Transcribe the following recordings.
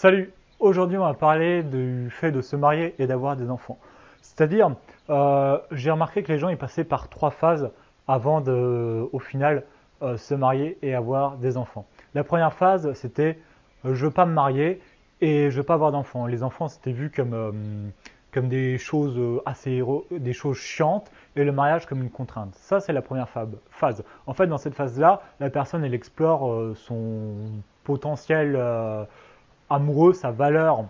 Salut, aujourd'hui on va parler du fait de se marier et d'avoir des enfants. C'est-à-dire, j'ai remarqué que les gens ils passaient par trois phases avant de, au final, se marier et avoir des enfants. La première phase, c'était je veux pas me marier et je veux pas avoir d'enfants. Les enfants, c'était vu comme des choses des choses chiantes et le mariage comme une contrainte. Ça, c'est la première phase. En fait, dans cette phase-là, la personne elle explore son potentiel amoureux, sa valeur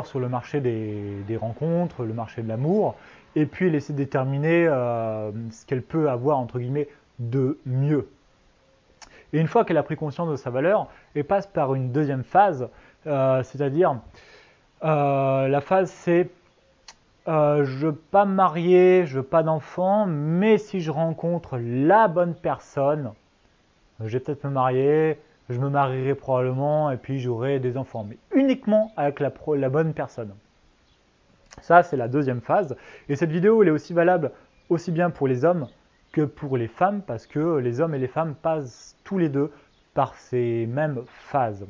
sur le marché des rencontres, le marché de l'amour, et puis elle essaie de déterminer ce qu'elle peut avoir, entre guillemets, de mieux. Et une fois qu'elle a pris conscience de sa valeur, elle passe par une deuxième phase, c'est-à-dire la phase c'est je veux pas me marier, je veux pas d'enfant, mais si je rencontre la bonne personne, je vais peut-être me marier, je me marierai probablement et puis j'aurai des enfants, mais uniquement avec la bonne personne. Ça, c'est la deuxième phase. Et cette vidéo, elle est aussi valable aussi bien pour les hommes que pour les femmes, parce que les hommes et les femmes passent tous les deux par ces mêmes phases.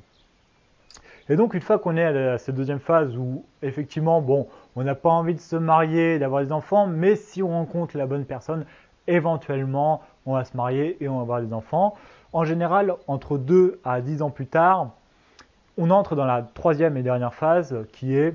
Et donc, une fois qu'on est à cette deuxième phase où, effectivement, bon, on n'a pas envie de se marier, d'avoir des enfants, mais si on rencontre la bonne personne, éventuellement, on va se marier et on va avoir des enfants. En général, entre 2 à 10 ans plus tard, on entre dans la troisième et dernière phase qui est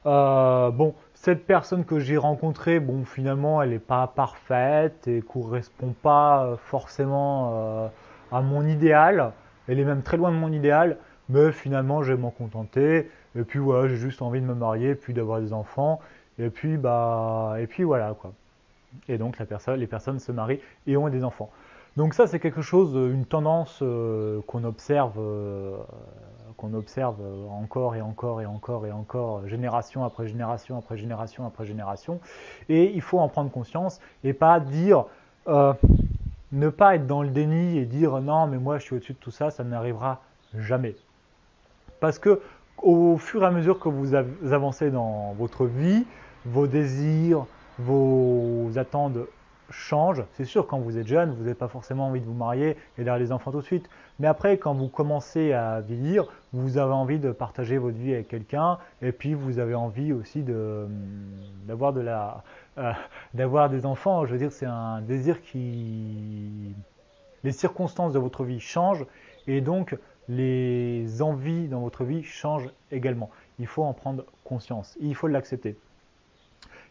bon, cette personne que j'ai rencontrée, bon, finalement, elle n'est pas parfaite et correspond pas forcément à mon idéal. Elle est même très loin de mon idéal, mais finalement, je vais m'en contenter. Et puis voilà, j'ai juste envie de me marier, puis d'avoir des enfants. Et puis voilà quoi. Et donc les personnes se marient et ont des enfants. Donc ça, c'est quelque chose, une tendance qu'on observe encore et encore et encore et encore, génération après génération après génération après génération. Et il faut en prendre conscience et pas dire, euh, ne pas être dans le déni et dire non, mais moi je suis au-dessus de tout ça, ça n'arrivera jamais. Parce que au fur et à mesure que vous avancez dans votre vie, vos désirs, vos attentes changent. C'est sûr, quand vous êtes jeune, vous n'avez pas forcément envie de vous marier et d'avoir des enfants tout de suite. Mais après, quand vous commencez à vieillir, vous avez envie de partager votre vie avec quelqu'un et puis vous avez envie aussi d'avoir euh, d'avoir des enfants. Je veux dire, c'est un désir qui les circonstances de votre vie changent et donc les envies dans votre vie changent également. Il faut en prendre conscience, il faut l'accepter.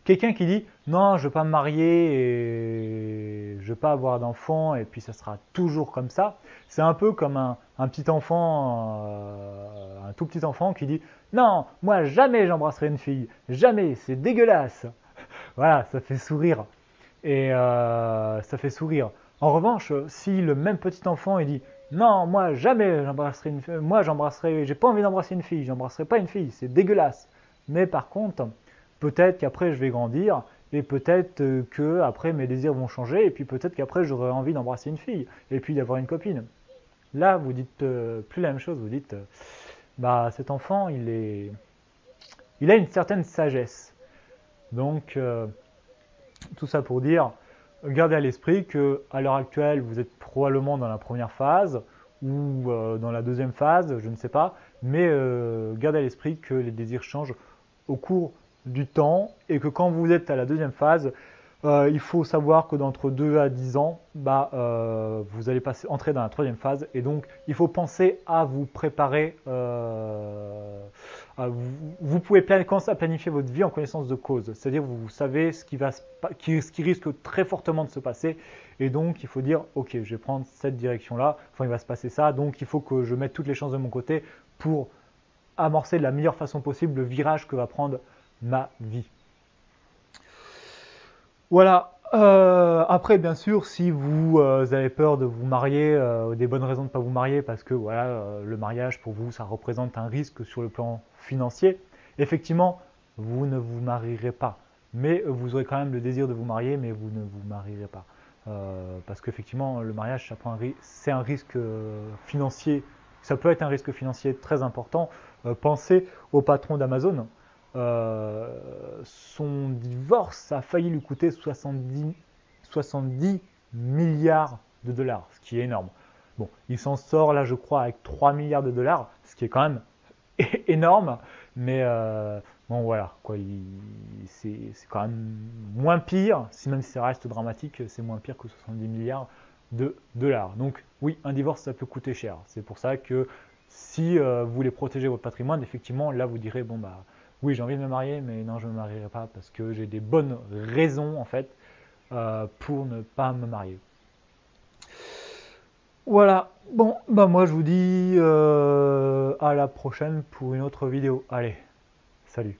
Quelqu'un qui dit non, je ne veux pas me marier et je ne veux pas avoir d'enfant et puis ça sera toujours comme ça, c'est un peu comme un petit enfant, un tout petit enfant qui dit non, moi jamais j'embrasserai une fille, jamais, c'est dégueulasse. Voilà, ça fait sourire et ça fait sourire. En revanche, si le même petit enfant il dit non, moi jamais j'embrasserai une fille, moi j'embrasserai, j'ai pas envie d'embrasser une fille, j'embrasserai pas une fille, c'est dégueulasse. Mais par contre, peut-être qu'après je vais grandir et peut-être que après mes désirs vont changer et puis peut-être qu'après j'aurai envie d'embrasser une fille et puis d'avoir une copine. Là, vous dites plus la même chose, vous dites bah cet enfant il a une certaine sagesse. Donc tout ça pour dire, gardez à l'esprit que à l'heure actuelle, vous êtes probablement dans la première phase ou dans la deuxième phase, je ne sais pas, mais gardez à l'esprit que les désirs changent au cours du temps et que quand vous êtes à la deuxième phase, il faut savoir que d'entre 2 à 10 ans, vous allez entrer dans la troisième phase et donc il faut penser à vous préparer. Vous pouvez commencer à planifier votre vie en connaissance de cause, c'est-à-dire vous savez ce qui risque très fortement de se passer et donc il faut dire ok, je vais prendre cette direction-là, enfin il va se passer ça, donc il faut que je mette toutes les chances de mon côté pour amorcer de la meilleure façon possible le virage que va prendre ma vie. Voilà. Après, bien sûr, si vous avez peur de vous marier, des bonnes raisons de ne pas vous marier, parce que voilà, le mariage pour vous, ça représente un risque sur le plan financier, effectivement, vous ne vous marierez pas. Mais vous aurez quand même le désir de vous marier, mais vous ne vous marierez pas. Parce qu'effectivement, le mariage, c'est un risque financier. Ça peut être un risque financier très important. Pensez au patron d'Amazon. Son divorce a failli lui coûter 70 milliards de dollars, ce qui est énorme. Bon, il s'en sort là, je crois, avec 3 milliards de dollars, ce qui est quand même énorme, mais bon voilà, quoi, c'est quand même moins pire, si même si ça reste dramatique, c'est moins pire que 70 milliards de dollars. Donc oui, un divorce, ça peut coûter cher. C'est pour ça que si vous voulez protéger votre patrimoine, effectivement, là vous direz, bon bah oui, j'ai envie de me marier, mais non, je ne me marierai pas parce que j'ai des bonnes raisons en fait pour ne pas me marier. Voilà, bon, bah moi je vous dis à la prochaine pour une autre vidéo. Allez, salut.